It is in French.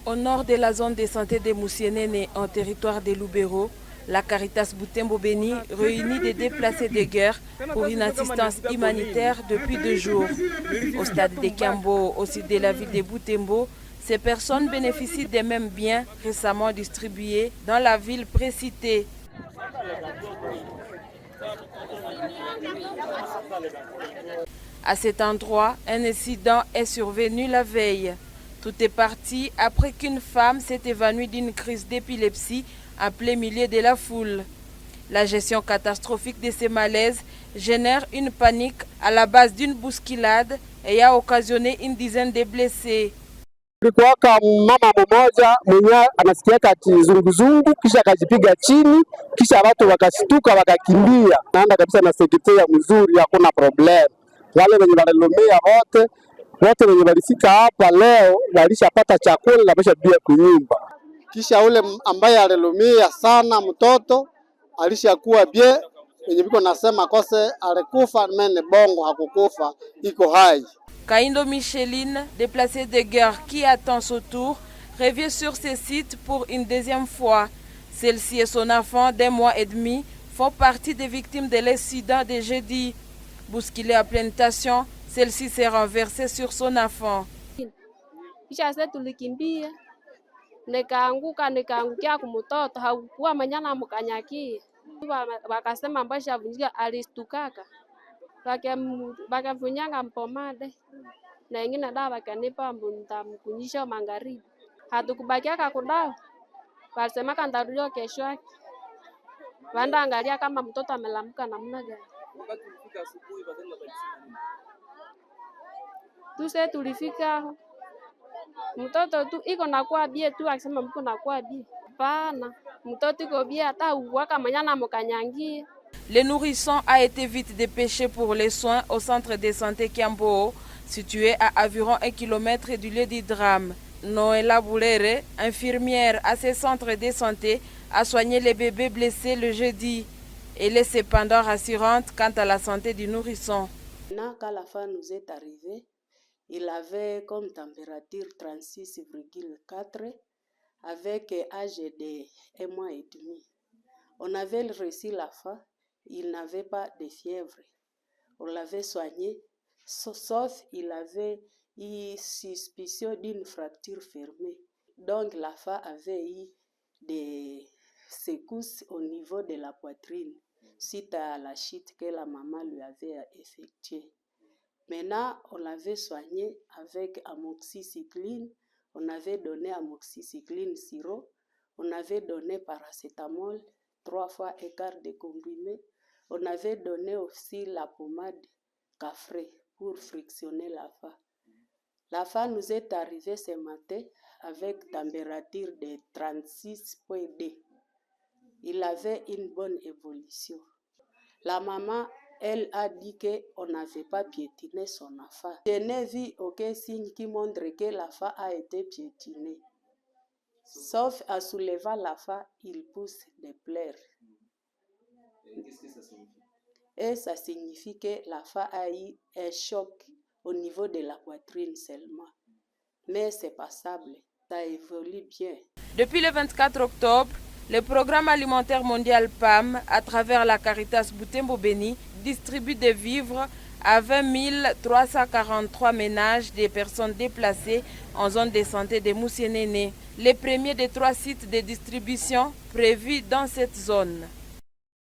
Au nord de la zone de santé de Moussienene, en territoire de Lubero, la Caritas Butembo Beni réunit des déplacés de guerre pour une assistance humanitaire depuis 2 jours. Au stade de Kiambo, au sud de la ville de Butembo, ces personnes bénéficient des mêmes biens récemment distribués dans la ville précitée. À cet endroit, un incident est survenu la veille. Tout est parti après qu'une femme s'est évanouie d'une crise d'épilepsie en plein milieu de la foule. La gestion catastrophique de ces malaises génère une panique à la base d'une bousculade et a occasionné une dizaine de blessés. Kulikuwaka mama mmoja mwenye anasikiaka kizunguzungu kisha akajipiga chini kisha watu wakashtuka wakakimbia. Naenda kabisa na sekretari mzuri, hakuna problem. Wale wenye walilumia wote wenye walifika hapa leo walishapata chakula na wamesharudia kunyumba. Kisha ule ambaye alilumia sana mtoto alishakuwa bie, wenye biko nasema kose alikufa, mene bongo hakukufa, iko hai. Kaindo Micheline, déplacée de guerre qui attend son tour, revient sur ce site pour une deuxième fois. Celle-ci et son enfant d'1 mois et demi font partie des victimes de l'incident de jeudi. Bousculée à pleine tension, celle-ci s'est renversée sur son enfant. Nikaangukia kumtoto, hakuwa manyana mkanyaki. Wakasema mbasha vunjika, alistukaka. Wakavunyanga mpomade na ingine dawa wakanipa mkunyisha magharibi. Hatukubakiaka kudawa, walisemaka nitarudia kesho yake. Wanda angalia kama mtoto amelamuka namna gani. Tuse tulifika mtoto tu iko nakuwa bie tu, akisema mko nakuwa bie. Pana mtoto iko bie hata uwaka manyana mkanyangie. Le nourrisson a été vite dépêché pour les soins au centre de santé Kiambo, situé à environ 1 kilomètre du lieu du drame. Noëlla Boulere, infirmière à ce centre de santé, a soigné les bébés blessés le jeudi. Elle est cependant rassurante quant à la santé du nourrisson. Quand la femme nous est arrivée, il avait comme température 36,4 avec âge de 1 mois et demi. On avait reçu la femme, il n'avait pas de fièvre. On l'avait soigné, sauf il avait eu suspicion d'une fracture fermée. Donc la femme avait eu des secousses au niveau de la poitrine suite à la chute que la maman lui avait effectuée. Maintenant, on l'avait soigné avec amoxicilline, on avait donné amoxicilline sirop, on avait donné paracétamol, 3 fois écart de comprimé, on avait donné aussi la pommade cafré pour frictionner la femme. La femme nous est arrivée ce matin avec température de 36,2. Il avait une bonne évolution. La maman, elle a dit qu'on n'avait pas piétiné son enfant. Je n'ai vu aucun signe qui montre que la femme a été piétinée. Sauf en soulevant la femme, il pousse des pleurs. Qu'est-ce que ça signifie? Et ça signifie que la femme a eu un choc au niveau de la poitrine seulement. Mais c'est passable, ça évolue bien. Depuis le 24 octobre, le Programme alimentaire mondial PAM, à travers la Caritas Butembo Beni, distribue des vivres à 20 343 ménages des personnes déplacées en zone de santé de Moussienene, les premiers des 3 sites de distribution prévus dans cette zone.